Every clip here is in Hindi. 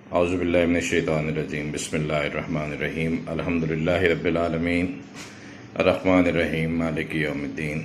औज़ुबिल्लाहि मिनश्शैतानिर्रजीम बिस्मिल्लाहिर्रहमानिर्रहीम अल्हम्दुलिल्लाहि रब्बिल आलमीन अर्रहमानिर्रहीम मालिकि यौमिद्दीन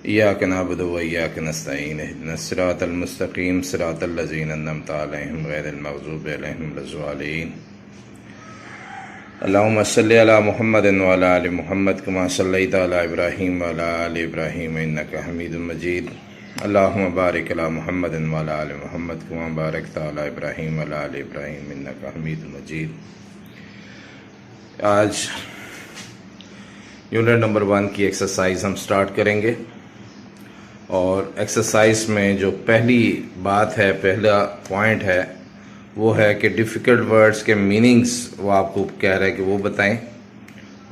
इय्याका नअबुदु व इय्याका नस्तईन इहदिनस सिरातल मुस्तक़ीम सिरातल लज़ीना अन्अमता अलैहिम गैरिल मग़ज़ूबि अलैहिम वलद्दाल्लीन अल्लाहुम्मा सल्लि अला मुहम्मदिन व अला आलि मुहम्मद कमा सल्लैता अला इब्राहीम व अला आलि इब्राहीम इन्नका हमीदुम मजीद अल्लाहुम्मा बारिक अला मुहम्मदिन व अला आलि मुहम्मद कमा बारकता अला इब्राहीम व अला आलि इब्राहीम इन्नका हमीदुम मजीद। आज यूनिट नंबर 1 की एक्सरसाइज हम स्टार्ट करेंगे और एक्सरसाइज में जो पहली बात है, पहला पॉइंट है, वो है कि डिफ़िकल्ट वर्ड्स के मीनिंग्स वो आपको कह रहे हैं कि वो बताएं।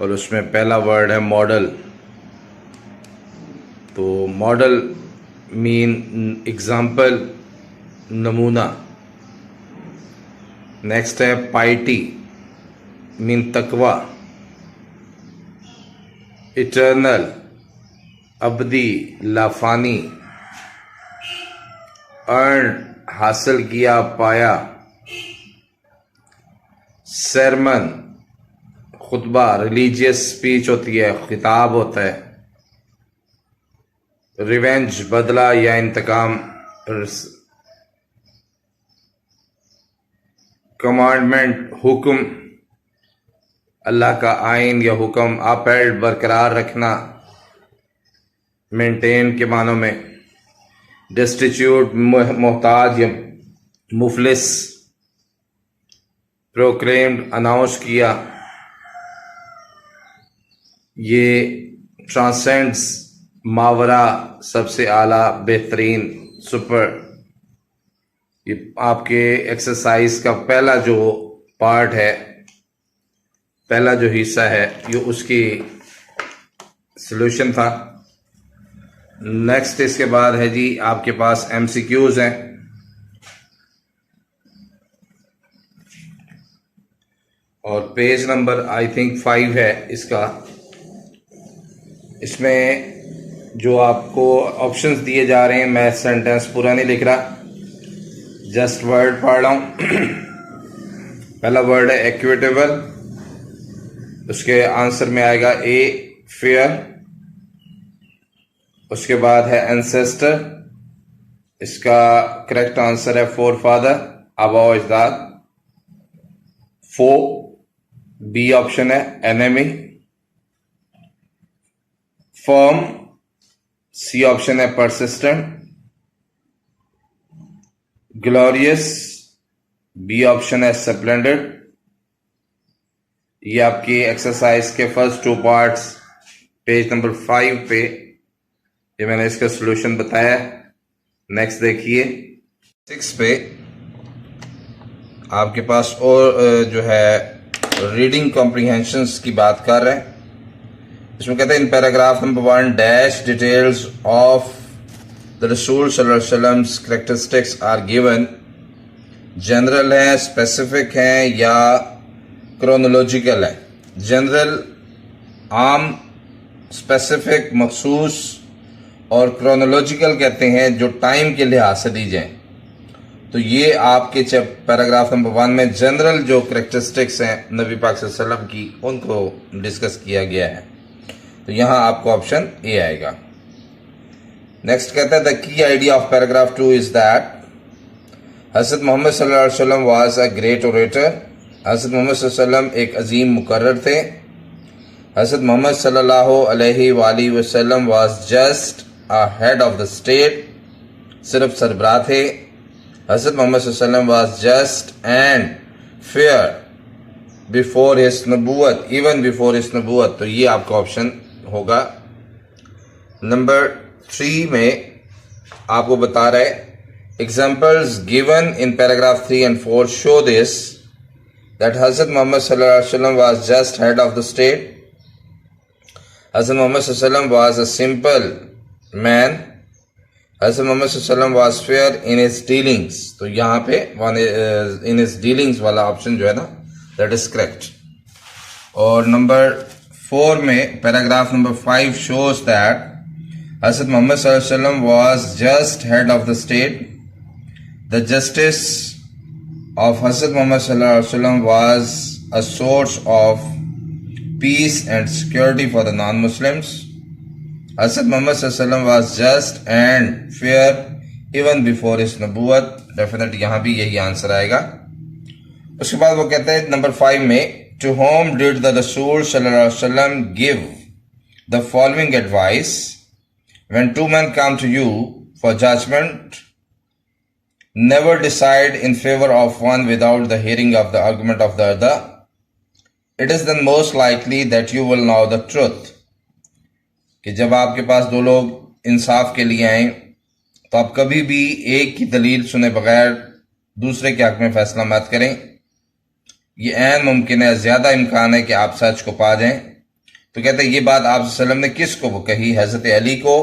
और उसमें पहला वर्ड है मॉडल। तो मॉडल मीन एग्जाम्पल, नमूना। नेक्स्ट है पाइटी मीन तकवा। इटर्नल अबदी लाफानी। अर्न हासिल किया, पाया। सरमन खुतबा, रिलीजियस स्पीच होती है, खिताब होता है। रिवेंज बदला या इंतकाम। कमांडमेंट हुक्म, अल्लाह का आइन या हुक्म। अपहेल्ड बरकरार रखना, मेंटेन के मानों में। डिस्टिट्यूट मोहताज या मुफलिस। प्रोक्लेम्ड अनाउंस किया। ये ट्रांसेंड्स मावरा, सबसे आला, बेहतरीन, सुपर। ये आपके एक्सरसाइज का पहला जो पार्ट है, पहला जो हिस्सा है, ये उसकी सॉल्यूशन था। नेक्स्ट इसके बाद है जी आपके पास एमसीक्यूज हैं। और पेज नंबर आई थिंक 5 है इसका। इसमें जो आपको ऑप्शंस दिए जा रहे हैं, मैं सेंटेंस पूरा नहीं लिख रहा, जस्ट वर्ड पढ़ रहा हूं। पहला वर्ड है इक्विटेबल। उसके आंसर में आएगा ए फेयर। उसके बाद है एंसेस्टर। इसका करेक्ट आंसर है फोरफादर, आबा व अजदाद। फो बी ऑप्शन है। एनेमी। फर्म सी ऑप्शन है। परसिस्टेंट। ग्लोरियस बी ऑप्शन है। स्प्लेंडेड। ये आपकी एक्सरसाइज के फर्स्ट 2 पार्ट्स पेज नंबर 5 पे ये मैंने इसका सॉल्यूशन बताया। नेक्स्ट देखिए 6 पे आपके पास और जो है रीडिंग कॉम्प्रीहेंशंस की बात कर रहे हैं। इसमें कहते हैं in paragraph number 1 dash details of the रसूल सल्लल्लाहु अलैहि वसल्लम कैरेक्टरिस्टिक्स आर गिवन। जनरल है, स्पेसिफिक है या क्रोनोलॉजिकल है। जनरल आम, स्पेसिफिक मखसूस, और क्रोनोलॉजिकल कहते हैं जो टाइम के लिहाज से दी जाए। तो ये आपके पैराग्राफ नंबर 1 में जनरल जो कैरेक्टरिस्टिक्स हैं नबी पाक सल्लल्लाहु अलैहि वसल्लम की, उनको डिस्कस किया गया है। तो यहां आपको ऑप्शन ए आएगा। नेक्स्ट कहता है the key idea of paragraph 2 is that हज़रत मोहम्मद सल्लल्लाहु अलैहि वसल्लम वाज अ ग्रेट ओरेटर। हज़रत मोहम्मद सल्लल्लाहु अलैहि वसल्लम एक अजीम मुकर्रर थे। हज़रत मोहम्मद सल्लल्लाहु अलैहि वसल्लम was just a head of the state, सिर्फ सरबराह थे। हज़रत मोहम्मद सल्लल्लाहु अलैहि वसल्लम was just and fair before his नबूवत, इवन बिफोर हिज नबूवत। तो ये आपका ऑप्शन होगा। नंबर 3 में आपको बता रहा है examples given in paragraph 3 and 4 show this that हज़रत मोहम्मद सल्लल्लाहु अलैहि वसल्लम was just head of the state. हज़रत मोहम्मद सल्लल्लाहु अलैहि वसल्लम वाज अ सिंपल मैन। हज़रत मोहम्मद सल्लल्लाहु अलैहि वसल्लम was fair in his dealings. तो यहाँ पे इन हिज डीलिंग्स वाला ऑप्शन जो है ना, दैट इज करेक्ट। और नंबर 4 में पैराग्राफ नंबर 5 शोज दैट हज़रत मोहम्मद सल्लल्लाहु अलैहि वसल्लम was just head of the state. The justice of Hazrat Muhammad sallallahu alaihi wasallam was a source of peace and security for the non-Muslims. Hazrat Muhammad sallallahu alaihi wasallam was just and fair even before his nubuwat. Definitely यहाँ भी यही आंसर आएगा. उसके बाद वो कहते हैं नंबर 5 में, to whom did the Rasul sallallahu alaihi wasallam give the following advice when two men come to you for judgment? Never decide in favor of one without the hearing of the argument of the other. It is then most likely that you will know the truth. कि जब आपके पास दो लोग इंसाफ के लिए आए तो आप कभी भी एक की दलील सुने बगैर दूसरे के हक में फैसला मत करें. ये ऐन मुमकिन है, ज्यादा इम्कान है कि आप सच को पा जाएं. तो कहते हैं ये बात आप सल्लम ने किसको वो कही? हजरत अली को,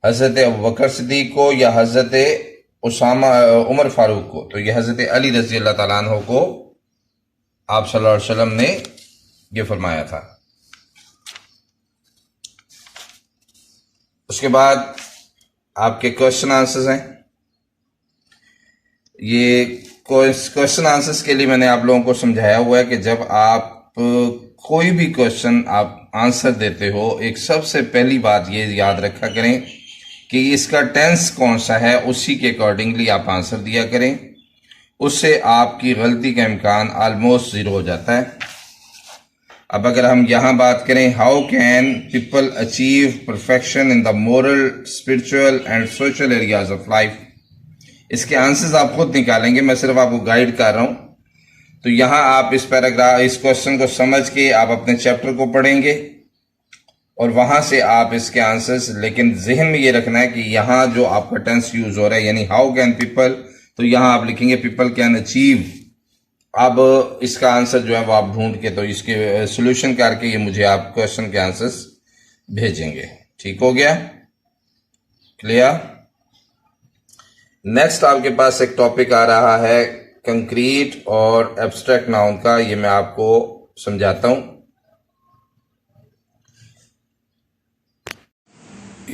हजरत अबू बकर सिद्दीक को, या हजरत उमर फारूक को? तो ये हजरत अली रजी अल्लाह ताला अन्हु को आप सल्लल्लाहु अलैहि वसल्लम ने ये फरमाया था. उसके बाद आपके क्वेश्चन आंसर्स हैं. ये क्वेश्चन आंसर्स के लिए मैंने आप लोगों को समझाया हुआ है कि जब आप कोई भी क्वेश्चन आप आंसर देते हो, एक सबसे पहली बात ये याद रखा करें कि इसका टेंस कौन सा है, उसी के अकॉर्डिंगली आप आंसर दिया करें. उससे आपकी गलती का इम्कान ऑलमोस्ट ज़ीरो हो जाता है. अब अगर हम यहाँ बात करें, how can people achieve perfection in the moral, spiritual and social areas of life, इसके आंसर्स आप खुद निकालेंगे, मैं सिर्फ आपको गाइड कर रहा हूँ. तो यहाँ आप इस पैराग्राफ, इस क्वेश्चन को समझ के आप अपने चैप्टर को पढ़ेंगे और वहां से आप इसके आंसर्स, लेकिन जहन में ये रखना है कि यहाँ जो आपका टेंस यूज हो रहा है, यानी हाउ कैन पीपल, तो यहाँ आप लिखेंगे पीपल कैन अचीव. अब इसका आंसर जो है वो आप ढूंढ के, तो इसके सोल्यूशन करके ये मुझे आप क्वेश्चन के आंसर्स भेजेंगे. ठीक हो गया? क्लियर? नेक्स्ट आपके पास एक टॉपिक आ रहा है कंक्रीट और एब्स्ट्रैक्ट नाउन का. ये मैं आपको समझाता हूं.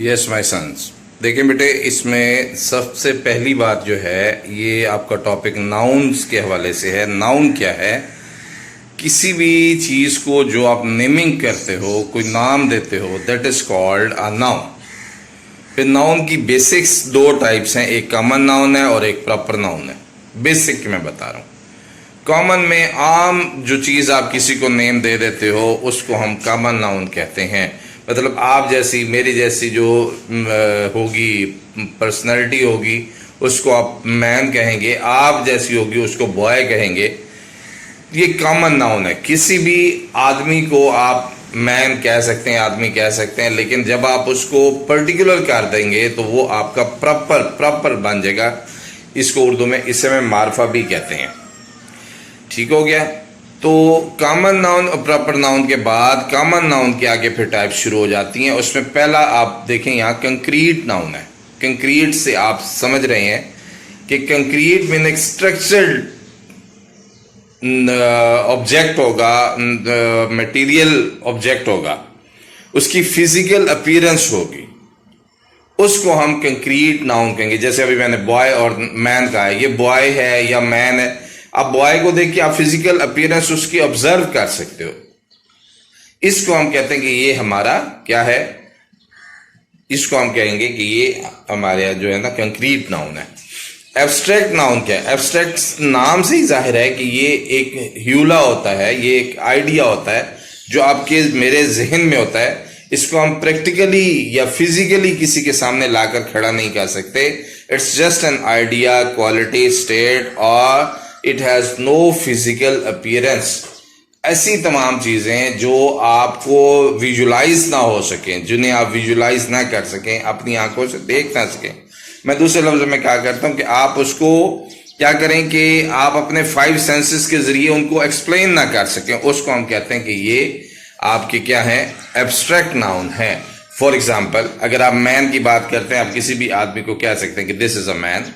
यस माय सन्स, देखिए बेटे, इसमें सबसे पहली बात जो है ये आपका टॉपिक नाउन्स के हवाले से है. नाउन क्या है? किसी भी चीज को जो आप नेमिंग करते हो, कोई नाम देते हो, that is called a noun. फिर नाउन की बेसिक्स दो टाइप्स हैं, एक कॉमन नाउन है और एक प्रॉपर नाउन है. बेसिक मैं बता रहा हूं. कॉमन में आम जो चीज आप किसी को नेम दे देते हो उसको हम कॉमन नाउन कहते हैं. मतलब आप जैसी, मेरी जैसी जो होगी पर्सनैलिटी होगी उसको आप मैन कहेंगे, आप जैसी होगी उसको बॉय कहेंगे. ये कॉमन नाउन है. किसी भी आदमी को आप मैन कह सकते हैं, आदमी कह सकते हैं, लेकिन जब आप उसको पर्टिकुलर कर देंगे तो वो आपका प्रॉपर बन जाएगा. इसको उर्दू में इस समय मार्फा भी कहते हैं. ठीक हो गया? तो कॉमन नाउन और प्रॉपर नाउन के बाद कॉमन नाउन के आगे फिर टाइप शुरू हो जाती हैं. उसमें पहला आप देखें यहाँ कंक्रीट नाउन है. कंक्रीट से आप समझ रहे हैं कि कंक्रीट मीन एक स्ट्रक्चर्ड ऑब्जेक्ट होगा, मटेरियल ऑब्जेक्ट होगा, उसकी फिजिकल अपीयरेंस होगी, उसको हम कंक्रीट नाउन कहेंगे. जैसे अभी मैंने बॉय और मैन कहा है, ये बॉय है या मैन है. आप बॉय को देख के आप फिजिकल अपीयरेंस उसकी ऑब्जर्व कर सकते हो. इसको हम कहते हैं कि ये हमारा क्या है, इसको हम कहेंगे कि ये हमारे जो है ना कंक्रीट नाउन है. एब्स्ट्रैक्ट नाउन क्या है? एब्स्ट्रैक्ट नाम से ही जाहिर है कि ये एक ह्यूला होता है, ये एक आइडिया होता है जो आपके मेरे जहन में होता है. इसको हम प्रैक्टिकली या फिजिकली किसी के सामने लाकर खड़ा नहीं कर सकते. It's just an idea, quality, state, और it has no physical appearance. ऐसी तमाम चीजें जो आपको विजुलाइज ना हो सकें, जिन्हें आप विजुलाइज ना कर सकें, अपनी आंखों से देख ना सकें. मैं दूसरे लफ्ज में क्या करता हूं कि आप उसको क्या करें कि आप अपने 5 सेंसेस के जरिए उनको एक्सप्लेन ना कर सकें, उसको हम कहते हैं कि ये आपके क्या है, एब्स्ट्रैक्ट नाउन है. फॉर एग्जाम्पल, अगर आप मैन की बात करते हैं, आप किसी भी आदमी को कह सकते हैं कि दिस इज अ मैन.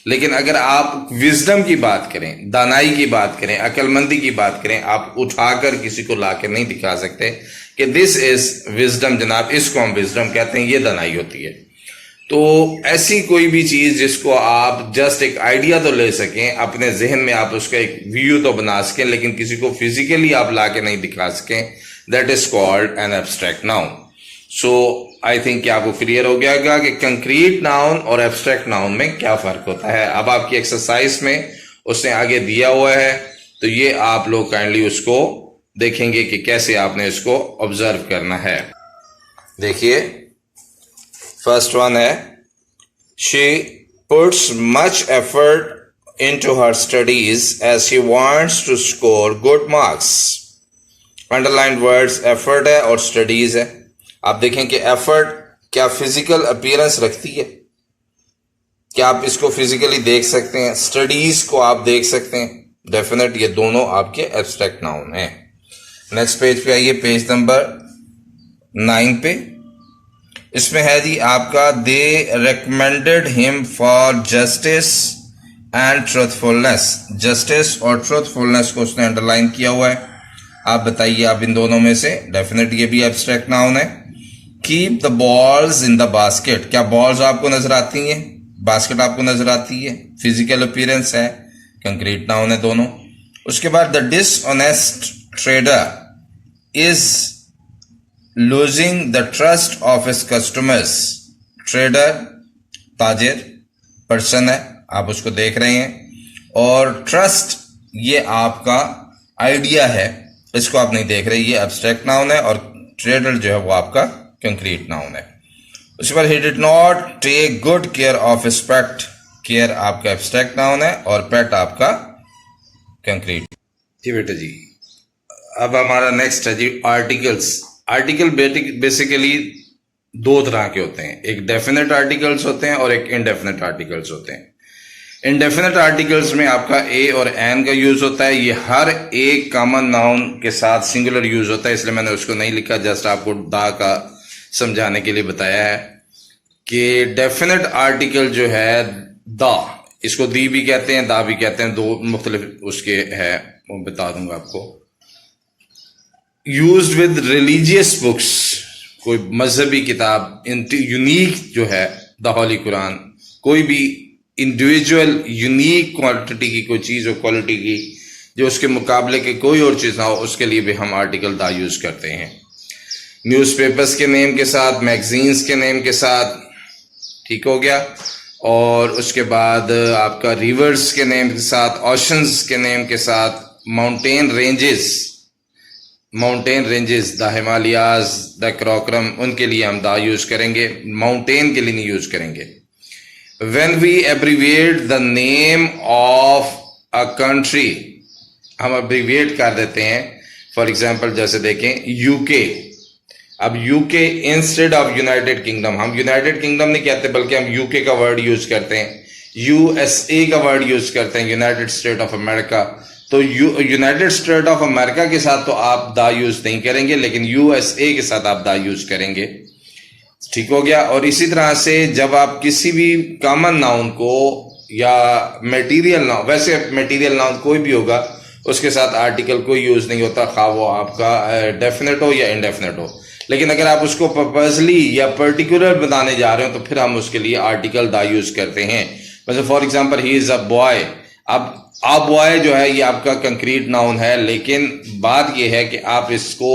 लेकिन अगर आप विजडम की बात करें, दानाई की बात करें, अक्लमंदी की बात करें, आप उठाकर किसी को लाकर नहीं दिखा सकते कि दिस इज विजडम. जनाब, इसको हम विजडम कहते हैं, ये दानाई होती है. तो ऐसी कोई भी चीज जिसको आप जस्ट एक आइडिया तो ले सकें, अपने जहन में आप उसका एक व्यू तो बना सकें, लेकिन किसी को फिजिकली आप ला के नहीं दिखा सकें, that is called an abstract noun. So I think कि आपको क्लियर हो गया होगा कि कंक्रीट नाउन और एब्स्ट्रैक्ट नाउन में क्या फर्क होता है। अब आपकी एक्सरसाइज में उसने आगे दिया हुआ है, तो ये आप लोग काइंडली उसको देखेंगे कि कैसे आपने इसको ऑब्जर्व करना है। देखिए, फर्स्ट वन है, she puts much effort into her studies as she wants to score good marks. Underline words effort है और स्टडीज है। आप देखें कि एफर्ट क्या फिजिकल अपीयरेंस रखती है, क्या आप इसको फिजिकली देख सकते हैं, स्टडीज को आप देख सकते हैं, डेफिनेट ये दोनों आपके एब्स्ट्रैक्ट नाउन हैं। नेक्स्ट पेज पे आइए, पेज नंबर 9 पे। इसमें है जी आपका, they recommended him for justice and truthfulness. Justice और ट्रूथफुलनेस को उसने अंडरलाइन किया हुआ है। आप बताइए, आप इन दोनों में से, डेफिनेट ये भी एब्स्ट्रैक्ट नाउन है। Keep the balls in the basket, क्या बॉल्स आपको नजर आती हैं, बास्केट आपको नजर आती है, फिजिकल अपीयरेंस है, कंक्रीट नाउन है दोनों। उसके बाद, the dishonest trader is losing the trust of his customers. Trader ताजिर पर्सन है, आप उसको देख रहे हैं, और ट्रस्ट ये आपका आइडिया है, इसको आप नहीं देख रहे, ये एब्स्ट्रैक्ट नाउन है, और ट्रेडर जो है वो आपका कंक्रीट नाउन है। उसके बाद, he did not take good care of his pet. Care आपका एब्स्ट्रैक्ट नाउन है और पेट आपका कंक्रीट। जी बेटा जी, अब हमारा नेक्स्ट है जी आर्टिकल्स। आर्टिकल बेसिकली दो तरह के होते हैं, एक डेफिनेट आर्टिकल्स होते हैं और एक इनडेफिनेट आर्टिकल्स होते हैं। इनडेफिनेट आर्टिकल्स में आपका ए और एन का यूज होता है, ये हर एक कॉमन नाउन के साथ सिंगुलर यूज होता है, इसलिए मैंने उसको नहीं लिखा, जस्ट आपको दा का समझाने के लिए बताया है कि डेफिनेट आर्टिकल जो है दा, इसको दी भी कहते हैं, दा भी कहते हैं, दो मुख्तलिफ उसके है, वो बता दूंगा आपको। यूज्ड विद रिलीजियस बुक्स, कोई मजहबी किताब, यूनिक जो है द होली कुरान, कोई भी इंडिविजुअल यूनिक क्वांटिटी की कोई चीज हो, क्वालिटी की, जो उसके मुकाबले के कोई और चीज ना हो, उसके लिए भी हम आर्टिकल दा यूज करते हैं। न्यूज़पेपर्स के नेम के साथ, मैगजीन्स के नेम के साथ, ठीक हो गया। और उसके बाद आपका रिवर्स के नेम के साथ, ओशंस के नेम के साथ, mountain ranges the Himalayas, the Karakoram, उनके लिए हम दा यूज करेंगे, माउंटेन के लिए नहीं यूज करेंगे। When we abbreviate the name of a country, हम abbreviate कर देते हैं, फॉर एग्जाम्पल जैसे देखें यूके, अब UK instead of United kingdom, हम यूनाइटेड किंगडम नहीं कहते बल्कि हम यूके का वर्ड यूज करते हैं, यूएसए का वर्ड यूज करते हैं, यूनाइटेड स्टेट ऑफ अमेरिका। तो यूनाइटेड स्टेट ऑफ अमेरिका के साथ तो आप दा यूज नहीं करेंगे, लेकिन यूएसए के साथ आप दा यूज करेंगे, ठीक हो गया। और इसी तरह से जब आप किसी भी कॉमन नाउन को या मटेरियल नाउन, वैसे मटेरियल नाउन कोई भी होगा, उसके साथ आर्टिकल कोई यूज नहीं होता, खा वो आपका डेफिनेट हो या इनडेफिनेट हो। लेकिन अगर आप उसको पर्पजली या पर्टिकुलर बताने जा रहे हो तो फिर हम उसके लिए आर्टिकल दा यूज करते हैं। वैसे for example, he is a boy, अब आ बॉय जो है ये आपका कंक्रीट नाउन है, लेकिन बात ये है कि आप इसको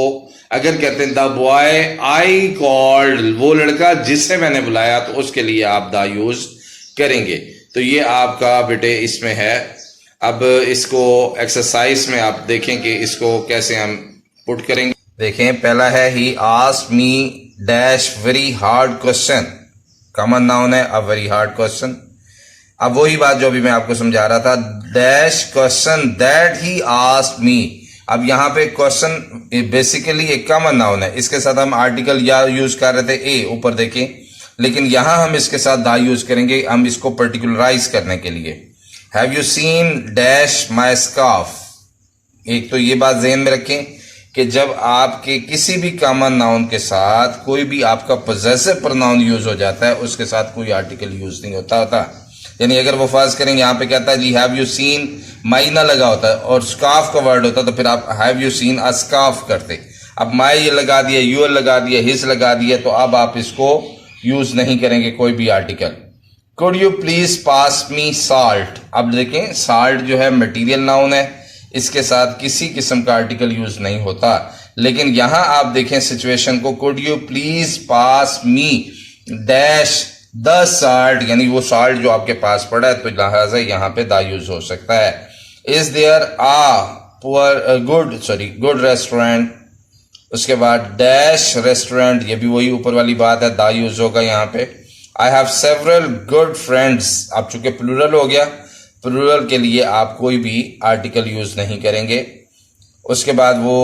अगर कहते हैं द बॉय आई कॉल्ड, वो लड़का जिसे मैंने बुलाया, तो उसके लिए आप दा यूज करेंगे। तो ये आपका बेटे इसमें है। अब इसको एक्सरसाइज में आप देखें कि इसको कैसे हम पुट करेंगे। देखें, पहला है, he asked me dash very hard question, common noun है, अ वेरी हार्ड क्वेश्चन। अब वही बात जो अभी मैं आपको समझा रहा था, dash question that he asked me. अब यहाँ पे क्वेश्चन बेसिकली एक कॉमन नाउन है, इसके साथ हम आर्टिकल या यूज कर रहे थे ए, ऊपर देखें, लेकिन यहां हम इसके साथ दा यूज करेंगे, हम इसको पर्टिकुलराइज करने के लिए। Have you seen dash my scarf. एक तो ये बात ध्यान में रखें कि जब आपके किसी भी कॉमन नाउन के साथ कोई भी आपका पोजेसिव प्रोनाउन यूज हो जाता है, उसके साथ कोई आर्टिकल यूज नहीं होता। यानी अगर वो फर्ज करेंगे, यहाँ पे कहता है जी हैव यू सीन, माई ना लगा होता है और स्कार्फ का वर्ड होता, तो फिर आप have you seen a scarf करते। अब माई ये लगा दिया, यूर लगा दिया, हिज लगा दिया, तो अब आप इसको यूज नहीं करेंगे कोई भी article. Could you please pass me salt. अब देखें साल्ट जो है मटेरियल नाउन है, इसके साथ किसी किस्म का आर्टिकल यूज नहीं होता। लेकिन यहां आप देखें सिचुएशन को, could you please pass me dash the salt, यानी वो साल्ट जो आपके पास पड़ा है, तो लिहाजा यहां पे दा यूज हो सकता है। इज देयर गुड रेस्टोरेंट, उसके बाद डैश रेस्टोरेंट, ये भी वही ऊपर वाली बात है, दा यूज होगा यहाँ पे। I have several good friends, अब चूंकि प्लूरल हो गया, प्लूरल के लिए आप कोई भी आर्टिकल यूज नहीं करेंगे। उसके बाद वो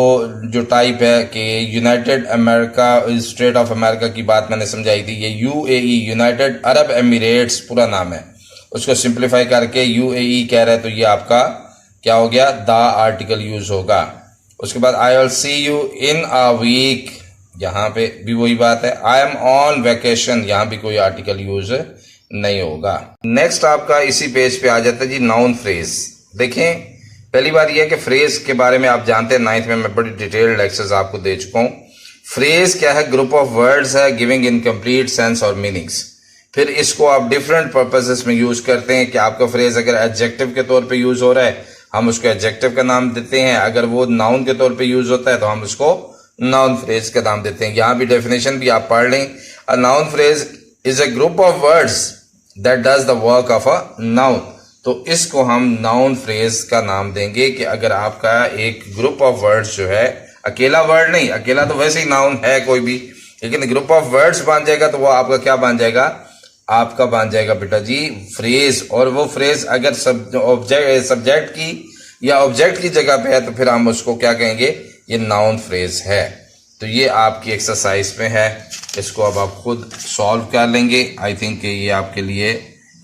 जो टाइप है कि United America, state of America की बात मैंने समझाई थी, ये यूएई यूनाइटेड अरब एमिरेट्स पूरा नाम है, उसको सिंप्लीफाई करके यूएई कह रहे हैं, तो ये आपका क्या हो गया, द आर्टिकल यूज होगा। उसके बाद I will see you in a week, यहाँ पे भी वही बात है। आई एम ऑन वेकेशन, यहाँ भी कोई आर्टिकल यूज नहीं होगा। नेक्स्ट आपका इसी पेज पे आ जाता है जी नाउन फ्रेज। देखें पहली बात यह है कि फ्रेज के बारे में आप जानते हैं, 9th में मैं बड़ी डिटेल्ड लेक्चर्स आपको दे चुका हूं। फ्रेज क्या है, ग्रुप ऑफ वर्ड्स है गिविंग इनकम्प्लीट सेंस और मीनिंग्स। फिर इसको आप डिफरेंट पर्पसेस में यूज करते हैं कि आपका फ्रेज अगर एडजेक्टिव के तौर पे यूज हो रहा है, हम उसको एडजेक्टिव का नाम देते हैं। अगर वो नाउन के तौर पे यूज होता है तो हम उसको नाउन फ्रेज का नाम देते हैं। यहां भी डेफिनेशन भी आप पढ़ लें। A noun phrase is a group of words that does the work of a noun. तो इसको हम नाउन फ्रेज का नाम देंगे कि अगर आपका एक ग्रुप ऑफ वर्ड्स जो है, अकेला वर्ड नहीं, अकेला तो वैसे ही नाउन है कोई भी, लेकिन ग्रुप ऑफ वर्ड्स बन जाएगा तो वो आपका क्या बन जाएगा, आपका बन जाएगा बेटा जी फ्रेज। और वो फ्रेज अगर सब्जेक्ट की या ऑब्जेक्ट की जगह पे है तो फिर हम उसको क्या कहेंगे, ये नाउन फ्रेज है। तो ये आपकी एक्सरसाइज में है, इसको अब आप खुद सॉल्व कर लेंगे। आई थिंक ये आपके लिए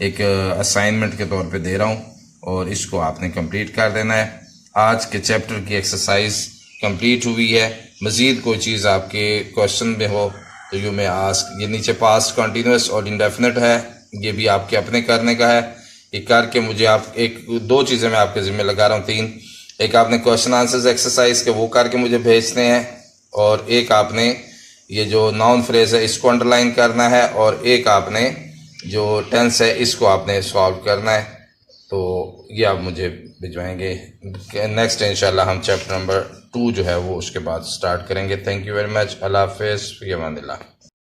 एक असाइनमेंट के तौर पे दे रहा हूँ और इसको आपने कंप्लीट कर देना है। आज के चैप्टर की एक्सरसाइज कंप्लीट हुई है। मजीद कोई चीज़ आपके क्वेश्चन में हो तो यू में आस्क। ये नीचे पास्ट, कंटिन्यूस और इंडेफिनिट है, ये भी आपके अपने करने का है। ये करके मुझे आप दो चीज़ें मैं आपके जिम्मे लगा रहा हूँ, 3। एक आपने क्वेश्चन आंसर्स एक्सरसाइज के वो करके मुझे भेजने हैं, और एक आपने ये जो नाउन फ्रेज है इसको अंडरलाइन करना है, और एक आपने जो टेंस है इसको आपने सॉल्व करना है। तो ये आप मुझे भिजवाएंगे। नेक्स्ट इंशाल्लाह हम चैप्टर नंबर 2 जो है वो उसके बाद स्टार्ट करेंगे। Thank you very much. Allah हाफिज़, फ़ी अमानिल्लाह।